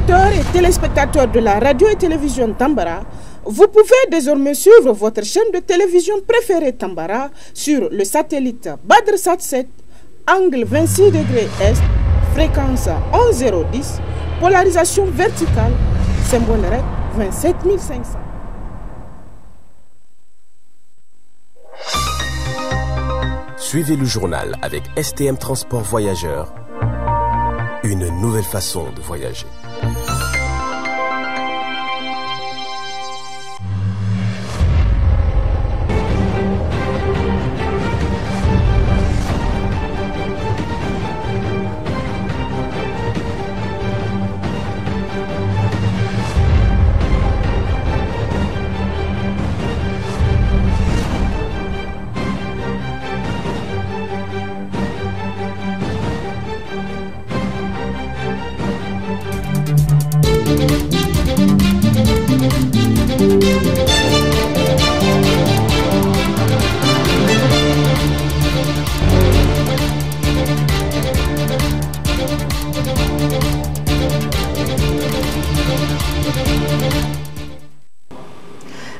auditeurs et téléspectateurs de la radio et télévision Tambara, vous pouvez désormais suivre votre chaîne de télévision préférée Tambara sur le satellite BadrSat 7, angle 26 degrés Est, fréquence 11010, polarisation verticale, symbole REC 27500. Suivez le journal avec STM Transport Voyageurs, une nouvelle façon de voyager.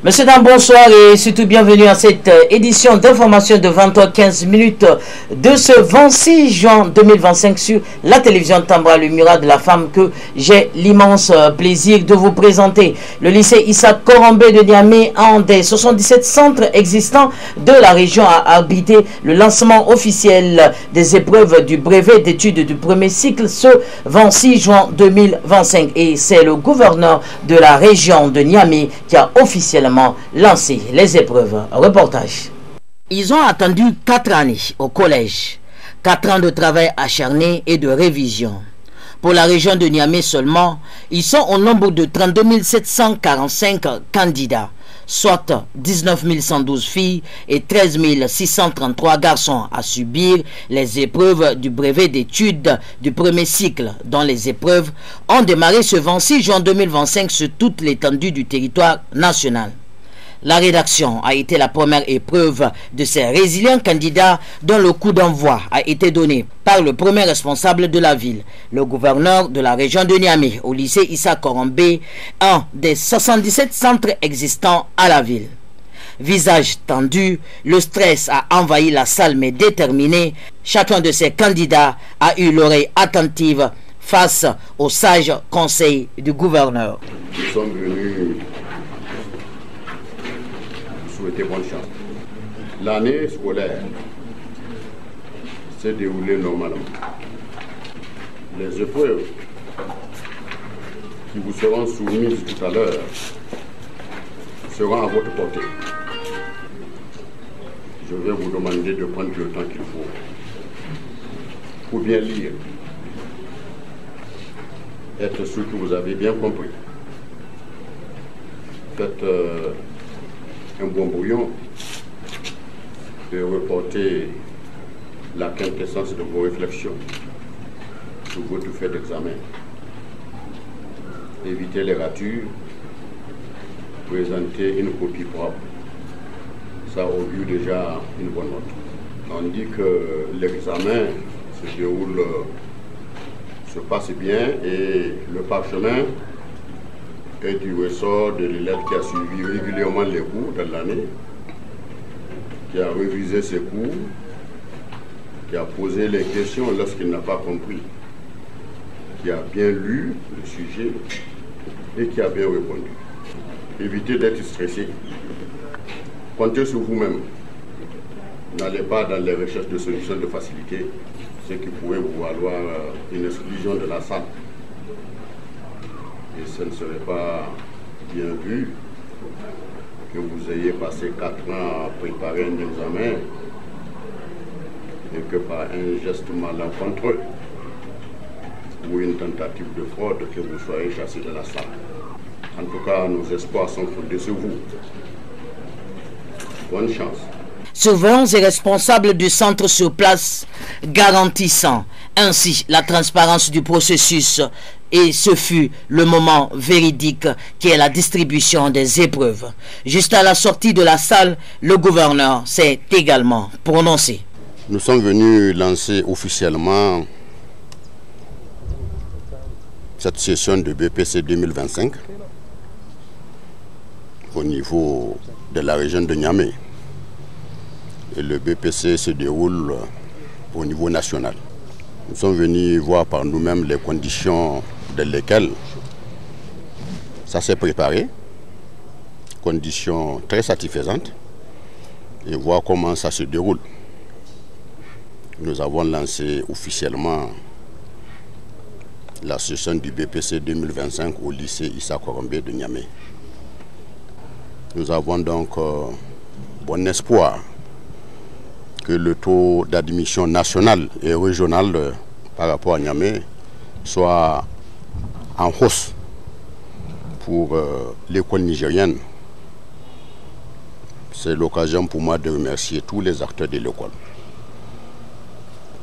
Monsieur, dames, bonsoir et surtout bienvenue à cette édition d'information de 20h15 de ce 26 juin 2025 sur la télévision Tambara, le miroir de la femme, que j'ai l'immense plaisir de vous présenter. Le lycée Issa Korombe de Niamey, un des 77 centres existants de la région, a abrité le lancement officiel des épreuves du brevet d'études du premier cycle ce 26 juin 2025. Et c'est le gouverneur de la région de Niamey qui a officiellement lancé les épreuves. Reportage. Ils ont attendu 4 années au collège, 4 ans de travail acharné et de révision. Pour la région de Niamey seulement, ils sont au nombre de 32 745 candidats, soit 19 112 filles et 13 633 garçons à subir les épreuves du brevet d'études du premier cycle, dont les épreuves ont démarré ce 26 juin 2025 sur toute l'étendue du territoire national. La rédaction a été la première épreuve de ces résilients candidats dont le coup d'envoi a été donné par le premier responsable de la ville, le gouverneur de la région de Niamey, au lycée Issa Korombe, un des 77 centres existants à la ville. Visage tendu, le stress a envahi la salle mais déterminé, chacun de ces candidats a eu l'oreille attentive face au sage conseil du gouverneur. Nous sommes venus souhaiter bonne chance. L'année scolaire s'est déroulée normalement. Les épreuves qui vous seront soumises tout à l'heure seront à votre portée. Je vais vous demander de prendre le temps qu'il faut pour bien lire, être sûr que vous avez bien compris. Faites un bon brouillon et reporter la quintessence de vos réflexions sur votre fait d'examen. Évitez les ratures, présentez une copie propre. Ça augure déjà une bonne note. On dit que l'examen se passe bien et le parchemin est du ressort de l'élève qui a suivi régulièrement les cours dans l'année, qui a révisé ses cours, qui a posé les questions lorsqu'il n'a pas compris, qui a bien lu le sujet et qui a bien répondu. Évitez d'être stressé. Comptez sur vous-même. N'allez pas dans les recherches de solutions de facilité, ce qui pourrait vous valoir une exclusion de la salle. Et ce ne serait pas bien vu que vous ayez passé 4 ans à préparer un examen et que par un geste malencontreux ou une tentative de fraude que vous soyez chassé de la salle. En tout cas, nos espoirs sont fondés sur vous. Bonne chance. Surveillants et responsables du centre sur place garantissant ainsi la transparence du processus, et ce fut le moment véridique qui est la distribution des épreuves. Juste à la sortie de la salle, le gouverneur s'est également prononcé. Nous sommes venus lancer officiellement cette session de BPC 2025 au niveau de la région de Niamey. Et le BPC se déroule au niveau national. Nous sommes venus voir par nous-mêmes les conditions dans lesquelles ça s'est préparé, conditions très satisfaisantes, et voir comment ça se déroule. Nous avons lancé officiellement la session du BPC 2025 au lycée Issa Korombe de Niamey. Nous avons donc bon espoir que le taux d'admission national et régional par rapport à Niamey soit en hausse pour l'école nigérienne. C'est l'occasion pour moi de remercier tous les acteurs de l'école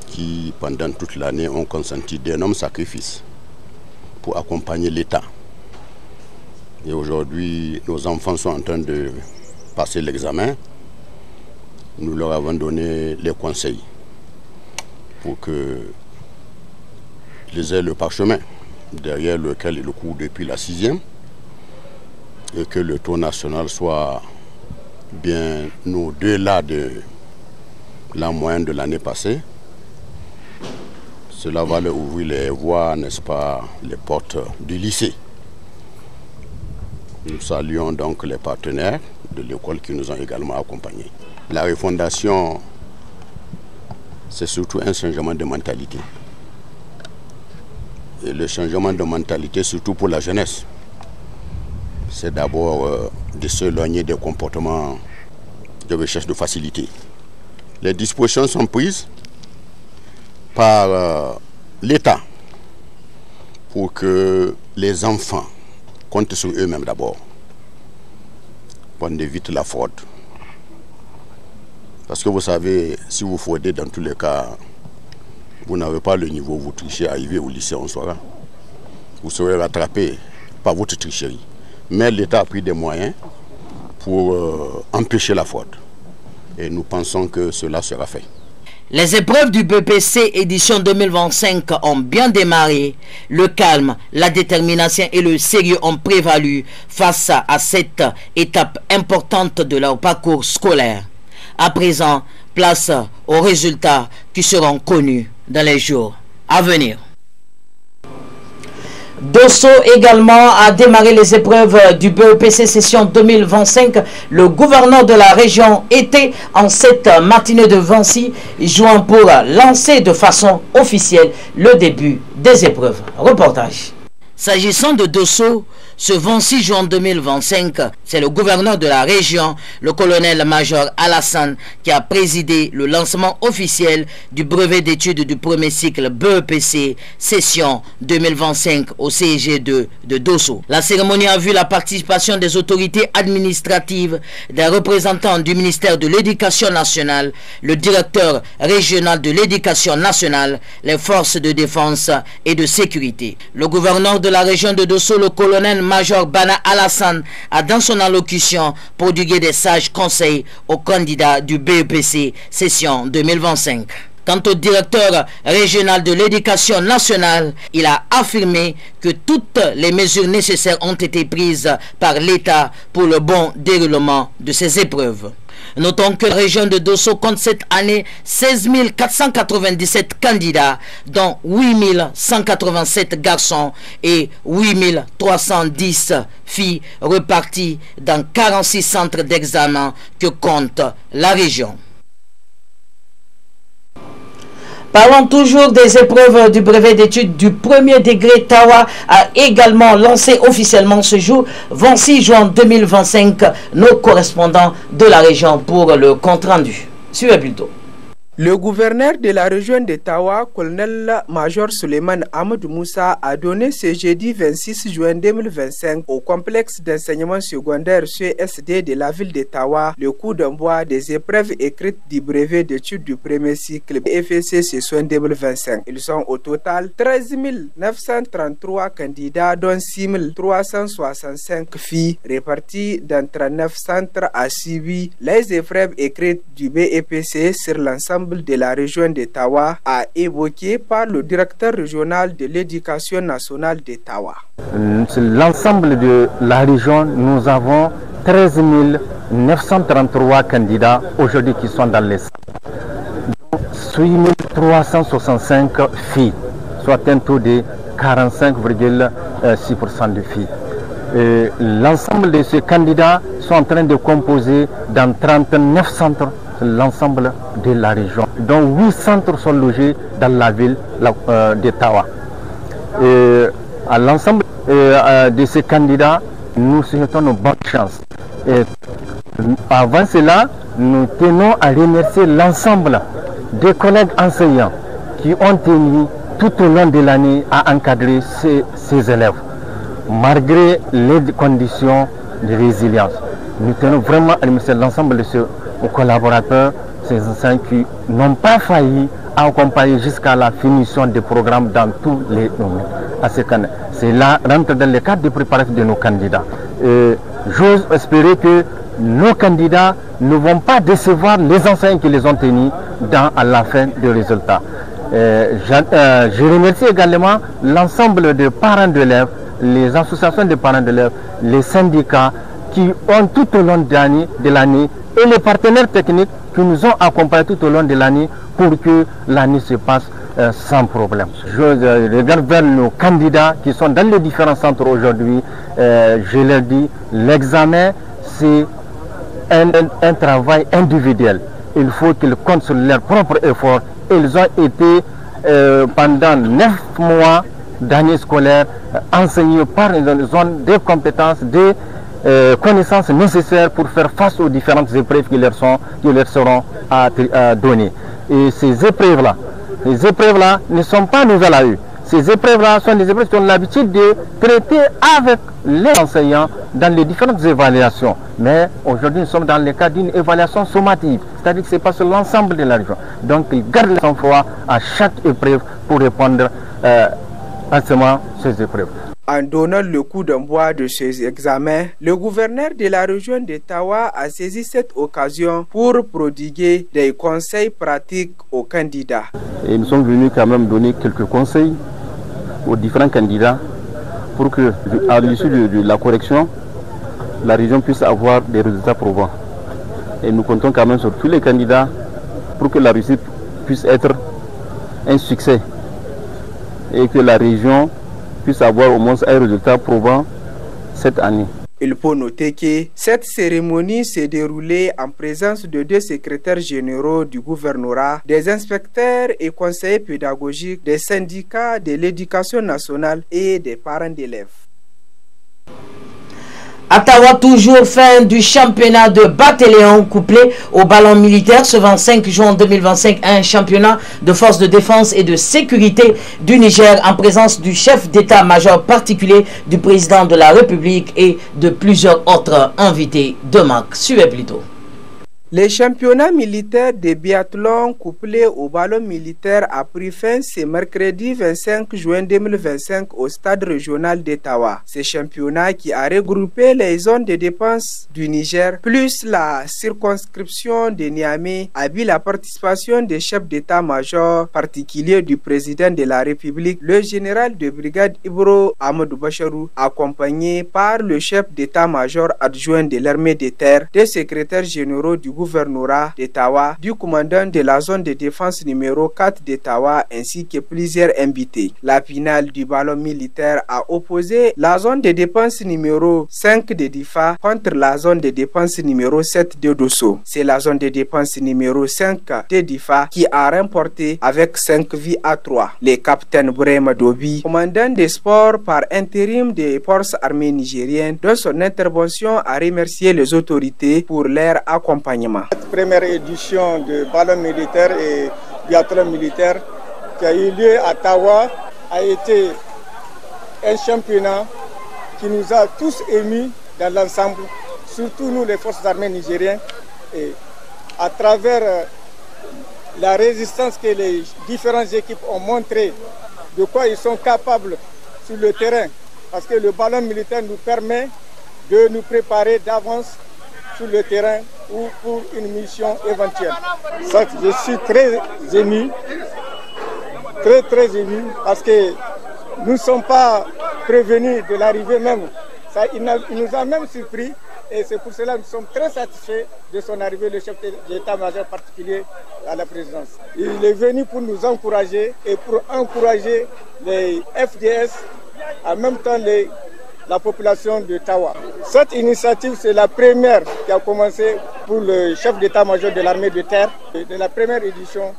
qui, pendant toute l'année, ont consenti d'énormes sacrifices pour accompagner l'État. Et aujourd'hui, nos enfants sont en train de passer l'examen. Nous leur avons donné les conseils pour qu'ils aient le parchemin derrière lequel ils courent depuis la 6e et que le taux national soit bien au-delà de la moyenne de l'année passée. Cela va leur ouvrir les voies, n'est-ce pas, les portes du lycée. Nous saluons donc les partenaires de l'école qui nous ont également accompagnés. La refondation, c'est surtout un changement de mentalité. Et le changement de mentalité, surtout pour la jeunesse, c'est d'abord de s'éloigner des comportements de recherche de facilité. Les dispositions sont prises par l'État pour que les enfants comptent sur eux-mêmes d'abord, pour éviter la fraude. Parce que vous savez, si vous fraudez, dans tous les cas, vous n'avez pas le niveau, vous trichez, arrivé au lycée, on saura. Vous serez rattrapé par votre tricherie. Mais l'État a pris des moyens pour empêcher la fraude. Et nous pensons que cela sera fait. Les épreuves du BPC édition 2025 ont bien démarré. Le calme, la détermination et le sérieux ont prévalu face à cette étape importante de leur parcours scolaire. À présent, place aux résultats qui seront connus dans les jours à venir. Dosso également a démarré les épreuves du BEPC session 2025. Le gouverneur de la région était en cette matinée de Vancy, jouant pour lancer de façon officielle le début des épreuves. Reportage. S'agissant de Dosso, ce 26 juin 2025, c'est le gouverneur de la région, le colonel-major Alassane, qui a présidé le lancement officiel du brevet d'études du premier cycle BEPC session 2025 au CEG2 de Dosso. La cérémonie a vu la participation des autorités administratives, des représentants du ministère de l'Éducation nationale, le directeur régional de l'Éducation nationale, les forces de défense et de sécurité. Le gouverneur de la région de Dosso, le colonel-major Bana Alassane, a dans son allocution prodigué des sages conseils aux candidats du BEPC session 2025. Quant au directeur régional de l'éducation nationale, il a affirmé que toutes les mesures nécessaires ont été prises par l'État pour le bon déroulement de ces épreuves. Notons que la région de Dosso compte cette année 16 497 candidats, dont 8 187 garçons et 8 310 filles repartis dans 46 centres d'examen que compte la région. Parlons toujours des épreuves du brevet d'études du premier degré. Tawa a également lancé officiellement ce jour, 26 juin 2025, nos correspondants de la région pour le compte-rendu. Suivez plutôt. Le gouverneur de la région de Tawa, colonel-major Suleiman Amadou Moussa, a donné ce jeudi 26 juin 2025 au complexe d'enseignement secondaire CSD de la ville de Tawa le coup d'envoi des épreuves écrites du brevet d'études du premier cycle BEPC session 2025. Ils sont au total 13 933 candidats, dont 6 365 filles réparties dans 39 centres à suivi les épreuves écrites du BEPC sur l'ensemble l'ensemble de la région de Tawa a évoqué par le directeur régional de l'éducation nationale de Tawa. Sur l'ensemble de la région, nous avons 13 933 candidats aujourd'hui qui sont dans les salles. 8 365 filles, soit un taux de 45,6% de filles. L'ensemble de ces candidats sont en train de composer dans 39 centres l'ensemble de la région, dont 8 centres sont logés dans la ville de Tawa. À l'ensemble de ces candidats, nous souhaitons une bonne chance. Avant cela, nous tenons à remercier l'ensemble des collègues enseignants qui ont tenu tout au long de l'année à encadrer ces élèves, malgré les conditions de résilience. Nous tenons vraiment à remercier l'ensemble de ces collaborateurs, ces enseignants qui n'ont pas failli à accompagner jusqu'à la finition des programmes dans tous les domaines. C'est là, rentre dans le cadre de préparation de nos candidats. J'ose espérer que nos candidats ne vont pas décevoir les enseignants qui les ont tenus à la fin des résultats. Je remercie également l'ensemble des parents d'élèves, les associations de parents d'élèves, les syndicats qui ont tout au long de l'année et les partenaires techniques qui nous ont accompagnés tout au long de l'année pour que l'année se passe sans problème. Je regarde vers nos candidats qui sont dans les différents centres aujourd'hui. Je leur dis, l'examen c'est un travail individuel. Il faut qu'ils comptent sur leur propre effort. Ils ont été pendant 9 mois d'année scolaire enseignés par une zone de compétences, de connaissances nécessaires pour faire face aux différentes épreuves qui leur seront données. Et ces épreuves-là ne sont pas nouvelles à eux. Ces épreuves-là sont des épreuves qui ont l'habitude de traiter avec les enseignants dans les différentes évaluations. Mais aujourd'hui, nous sommes dans le cadre d'une évaluation sommative, c'est-à-dire que c'est pas sur l'ensemble de la région. Donc, ils gardent son foi à chaque épreuve pour répondre à ces épreuves. En donnant le coup d'envoi de ces examens, le gouverneur de la région de Tawa a saisi cette occasion pour prodiguer des conseils pratiques aux candidats. Et nous sommes venus quand même donner quelques conseils aux différents candidats pour que, à l'issue de la correction, la région puisse avoir des résultats probants. Et nous comptons quand même sur tous les candidats pour que la réussite puisse être un succès et que la région puisse avoir au moins un résultat probant cette année. Il faut noter que cette cérémonie s'est déroulée en présence de 2 secrétaires généraux du gouvernorat, des inspecteurs et conseillers pédagogiques, des syndicats de l'éducation nationale et des parents d'élèves. À Tawa, toujours fin du championnat de Bataillon couplé au ballon militaire ce 25 juin 2025, un championnat de forces de défense et de sécurité du Niger en présence du chef d'état-major particulier du président de la République et de plusieurs autres invités de marque. Suivez plutôt. Les championnats militaires de biathlon couplés au ballon militaire a pris fin ce mercredi 25 juin 2025 au stade régional d'Ottawa. Ce championnat qui a regroupé les zones de défense du Niger plus la circonscription de Niamey a vu la participation des chefs d'état-major particuliers du président de la République, le général de brigade Ibro Amadou Bacharou, accompagné par le chef d'état-major adjoint de l'armée de terre, des secrétaires généraux du gouvernorat d'Ottawa, du commandant de la zone de défense numéro 4 d'Ottawa ainsi que plusieurs invités. La finale du ballon militaire a opposé la zone de défense numéro 5 de Difa contre la zone de défense numéro 7 de Dosso. C'est la zone de défense numéro 5 de Difa qui a remporté avec 5 vies à 3. Le capitaine Brema Dobi, commandant des sports par intérim des forces armées nigériennes, dans son intervention a remercié les autorités pour leur accompagnement. Cette première édition de ballon militaire et biathlon militaire qui a eu lieu à Tawa a été un championnat qui nous a tous émus dans l'ensemble, surtout nous les forces armées nigériennes, et à travers la résistance que les différentes équipes ont montré de quoi ils sont capables sur le terrain, parce que le ballon militaire nous permet de nous préparer d'avance sur le terrain ou pour une mission éventuelle. Ça, je suis très ému, très ému, parce que nous ne sommes pas prévenus de l'arrivée même. Ça, il nous a même surpris et c'est pour cela que nous sommes très satisfaits de son arrivée, le chef d'état-major particulier à la présidence. Il est venu pour nous encourager et pour encourager les FDS, en même temps la population de Tawa. Cette initiative, c'est la première qui a commencé pour le chef d'état-major de l'armée de terre, de la première édition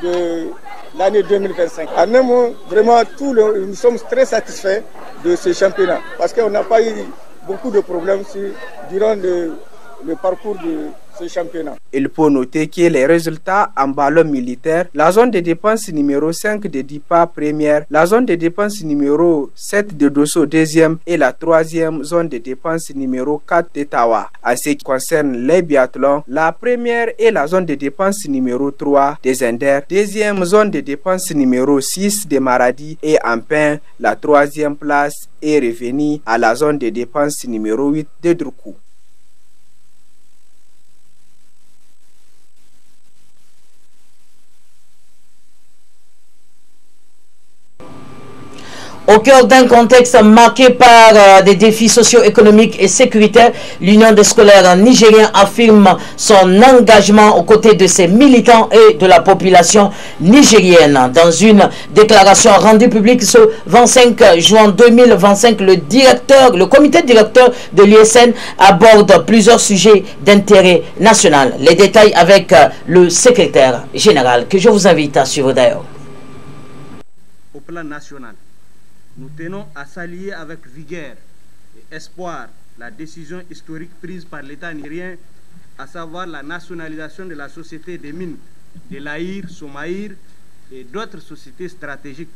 de l'année 2025. En un mot, vraiment, nous sommes très satisfaits de ce championnat parce qu'on n'a pas eu beaucoup de problèmes durant le parcours de ce championnat. Il faut noter que les résultats en ballon militaire, la zone de dépenses numéro 5 de DIPA première, la zone de dépenses numéro 7 de Dosso deuxième et la troisième zone de dépenses numéro 4 de Tawa. En ce qui concerne les biathlons, la première est la zone de dépenses numéro 3 des Zender, deuxième zone de dépenses numéro 6 de Maradi et enfin la troisième place est revenue à la zone de dépenses numéro 8 de Drukou. Au cœur d'un contexte marqué par des défis socio-économiques et sécuritaires, l'Union des scolaires nigériens affirme son engagement aux côtés de ses militants et de la population nigérienne. Dans une déclaration rendue publique ce 25 juin 2025, le comité directeur de l'USN aborde plusieurs sujets d'intérêt national. Les détails avec le secrétaire général que je vous invite à suivre d'ailleurs. Au plan national, nous tenons à saluer avec vigueur et espoir la décision historique prise par l'État nigérien, à savoir la nationalisation de la société des mines de l'Aïr, Somaïr et d'autres sociétés stratégiques.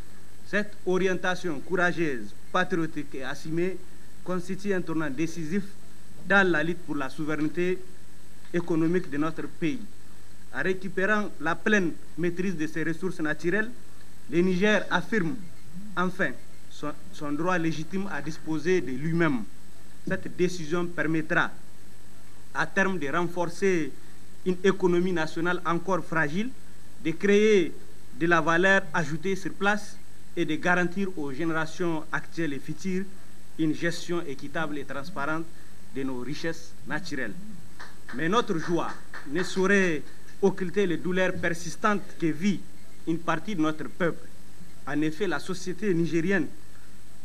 Cette orientation courageuse, patriotique et assumée constitue un tournant décisif dans la lutte pour la souveraineté économique de notre pays. En récupérant la pleine maîtrise de ses ressources naturelles, le Niger affirme enfin son droit légitime à disposer de lui-même. Cette décision permettra à terme de renforcer une économie nationale encore fragile, de créer de la valeur ajoutée sur place et de garantir aux générations actuelles et futures une gestion équitable et transparente de nos richesses naturelles. Mais notre joie ne saurait occulter les douleurs persistantes que vit une partie de notre peuple. En effet, la société nigérienne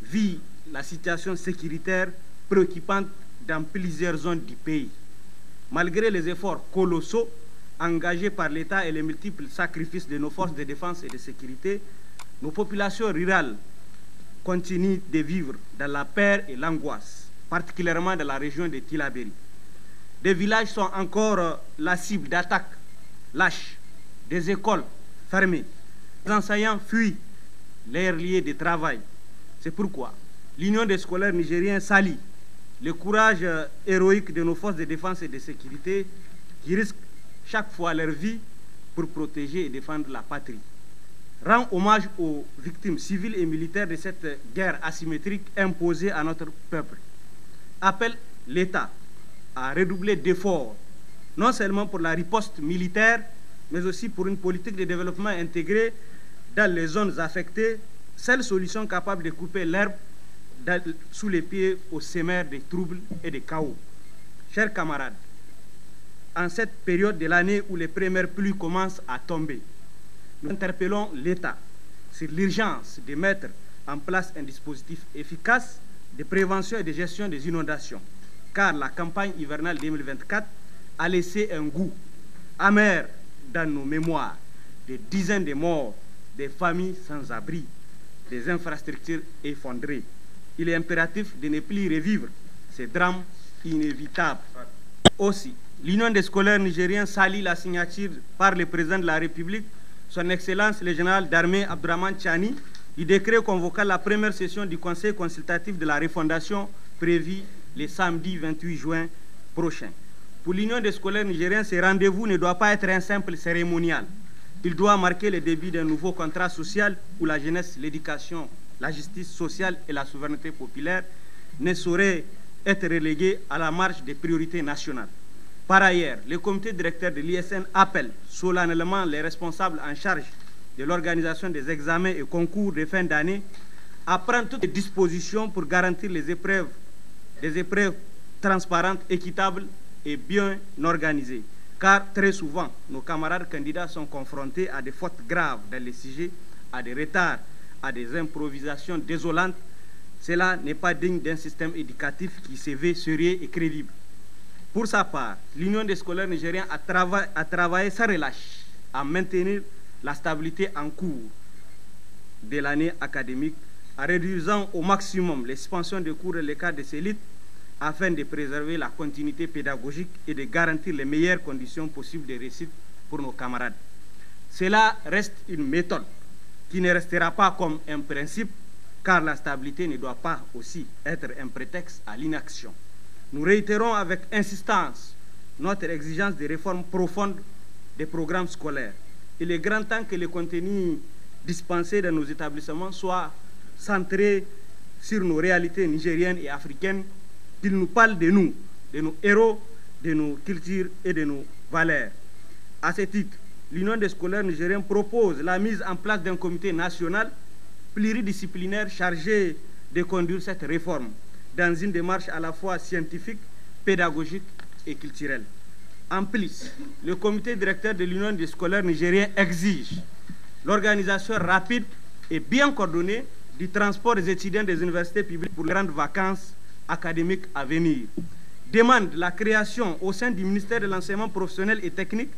vit la situation sécuritaire préoccupante dans plusieurs zones du pays. Malgré les efforts colossaux engagés par l'État et les multiples sacrifices de nos forces de défense et de sécurité, nos populations rurales continuent de vivre dans la peur et l'angoisse, particulièrement dans la région de Tillabéri. Des villages sont encore la cible d'attaques lâches, des écoles fermées, les enseignants fuient leurs lieux de travail. C'est pourquoi l'Union des scolaires nigériens salue le courage héroïque de nos forces de défense et de sécurité qui risquent chaque fois leur vie pour protéger et défendre la patrie. Rend hommage aux victimes civiles et militaires de cette guerre asymétrique imposée à notre peuple. Appelle l'État à redoubler d'efforts, non seulement pour la riposte militaire, mais aussi pour une politique de développement intégrée dans les zones affectées, seule solution capable de couper l'herbe sous les pieds aux semeurs des troubles et des chaos. Chers camarades, en cette période de l'année où les premières pluies commencent à tomber, nous interpellons l'État sur l'urgence de mettre en place un dispositif efficace de prévention et de gestion des inondations, car la campagne hivernale 2024 a laissé un goût amer dans nos mémoires, des dizaines de morts, des familles sans abri, des infrastructures effondrées. Il est impératif de ne plus revivre ces drames inévitables. Aussi, l'Union des scolaires nigériens salue la signature par le président de la République, son Excellence le général d'armée Abdourahmane Tchani, du décret convoquant la première session du Conseil consultatif de la refondation prévue le samedi 28 juin prochain. Pour l'Union des scolaires nigériens, ce rendez-vous ne doit pas être un simple cérémonial. Il doit marquer le début d'un nouveau contrat social où la jeunesse, l'éducation, la justice sociale et la souveraineté populaire ne sauraient être relégués à la marge des priorités nationales. Par ailleurs, le comité directeur de l'ISN appelle solennellement les responsables en charge de l'organisation des examens et concours de fin d'année à prendre toutes les dispositions pour garantir des épreuves transparentes, équitables et bien organisées. Car très souvent, nos camarades candidats sont confrontés à des fautes graves dans les sujets, à des retards, à des improvisations désolantes. Cela n'est pas digne d'un système éducatif qui se veut sérieux et crédible. Pour sa part, l'Union des scolaires nigériens a travaillé sans relâche à maintenir la stabilité en cours de l'année académique, en réduisant au maximum les suspensions de cours et les cas de célite afin de préserver la continuité pédagogique et de garantir les meilleures conditions possibles de réussite pour nos camarades. Cela reste une méthode qui ne restera pas comme un principe, car la stabilité ne doit pas aussi être un prétexte à l'inaction. Nous réitérons avec insistance notre exigence de réforme profonde des programmes scolaires. Il est grand temps que les contenus dispensés dans nos établissements soient centrés sur nos réalités nigériennes et africaines, qu'ils nous parlent de nos héros, de nos cultures et de nos valeurs. À ce titre, l'Union des scolaires nigériens propose la mise en place d'un comité national pluridisciplinaire chargé de conduire cette réforme dans une démarche à la fois scientifique, pédagogique et culturelle. En plus, le comité directeur de l'Union des scolaires nigériens exige l'organisation rapide et bien coordonnée du transport des étudiants des universités publiques pour les grandes vacances académiques à venir. Demande la création au sein du ministère de l'enseignement professionnel et technique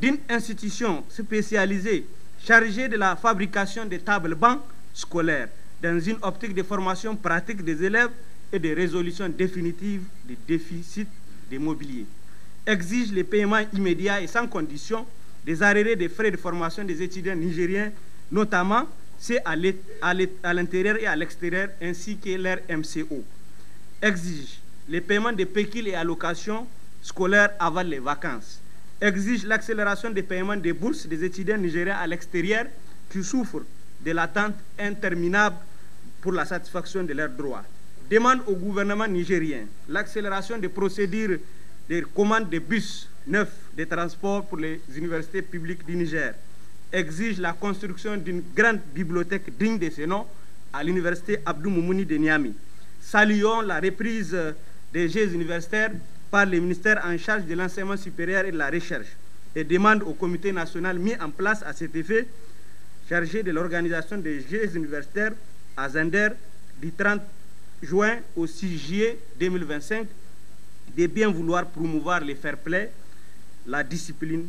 d'une institution spécialisée chargée de la fabrication des tables-bancs scolaires dans une optique de formation pratique des élèves et de résolution définitive des déficits de mobilier. Exige le paiement immédiat et sans condition des arriérés des frais de formation des étudiants nigériens, notamment ceux à l'intérieur et à l'extérieur, ainsi que leur MCO. Exige le paiement des pécules et allocations scolaires avant les vacances. Exige l'accélération des paiements des bourses des étudiants nigériens à l'extérieur qui souffrent de l'attente interminable pour la satisfaction de leurs droits. Demande au gouvernement nigérien l'accélération des procédures de commande de bus neufs de transport pour les universités publiques du Niger. Exige la construction d'une grande bibliothèque digne de ce nom à l'université Abdou Moumouni de Niamey. Saluons la reprise des Jeux universitaires par le ministère en charge de l'enseignement supérieur et de la recherche et demande au comité national mis en place à cet effet, chargé de l'organisation des Jeux universitaires à Zender du 30 juin au 6 juillet 2025, de bien vouloir promouvoir le fair play, la discipline,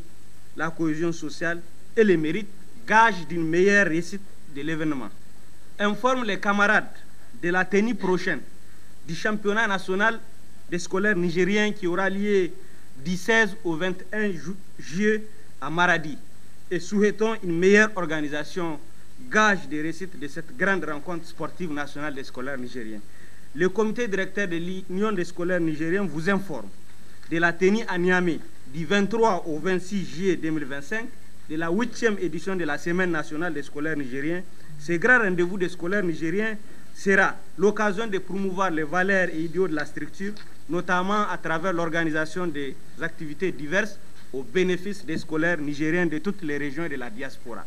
la cohésion sociale et les mérites, gage d'une meilleure réussite de l'événement. Informe les camarades de la tenue prochaine du championnat national des scolaires nigériens qui aura lieu du 16 au 21 juillet à Maradi et souhaitons une meilleure organisation, gage de réussite de cette grande rencontre sportive nationale des scolaires nigériens. Le comité directeur de l'Union des scolaires nigériens vous informe de la tenue à Niamey du 23 au 26 juillet 2025 de la 8e édition de la Semaine nationale des scolaires nigériens. Ce grand rendez-vous des scolaires nigériens sera l'occasion de promouvoir les valeurs et idéaux de la structure, notamment à travers l'organisation des activités diverses au bénéfice des scolaires nigériens de toutes les régions et de la diaspora.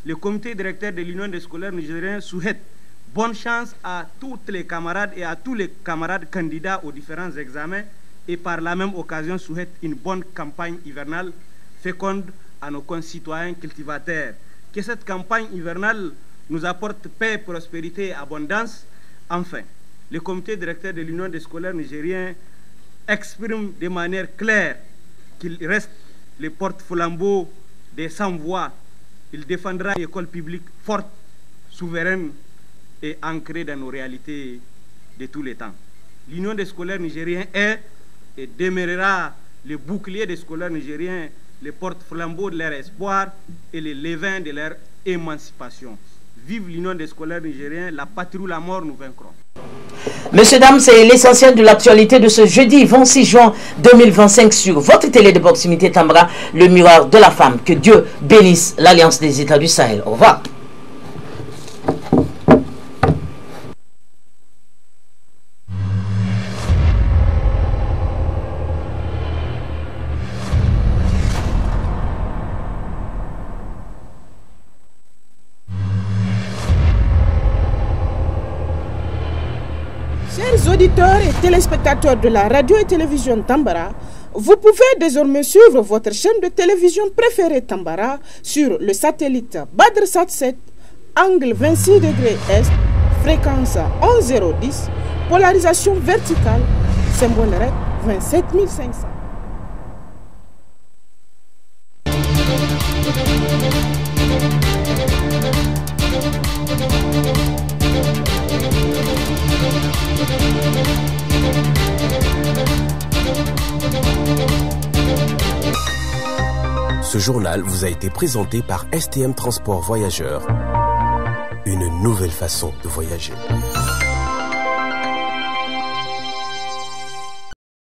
Le comité directeur de l'Union des scolaires nigériens souhaite bonne chance à toutes les camarades et à tous les camarades candidats aux différents examens et par la même occasion souhaite une bonne campagne hivernale féconde à nos concitoyens cultivateurs. Que cette campagne hivernale nous apporte paix, prospérité et abondance. Enfin, le comité directeur de l'Union des scolaires nigériens exprime de manière claire qu'il reste le porte-flambeau des sans-voix. Il défendra une école publique forte, souveraine et ancrée dans nos réalités de tous les temps. L'Union des scolaires nigériens est et demeurera le bouclier des scolaires nigériens, le porte-flambeau de leur espoir et le levain de leur émancipation. Vive l'Union des scolaires nigériens, la patrie ou la mort, nous vaincrons. Messieurs, dames, c'est l'essentiel de l'actualité de ce jeudi 26 juin 2025 sur votre télé de proximité Tambara, le miroir de la femme. Que Dieu bénisse l'Alliance des États du Sahel. Au revoir. Chers auditeurs et téléspectateurs de la radio et télévision Tambara, vous pouvez désormais suivre votre chaîne de télévision préférée Tambara sur le satellite BadrSat 7, angle 26 degrés Est, fréquence 11010, polarisation verticale, symbole REC 27500. Ce journal vous a été présenté par STM Transport Voyageurs. Une nouvelle façon de voyager.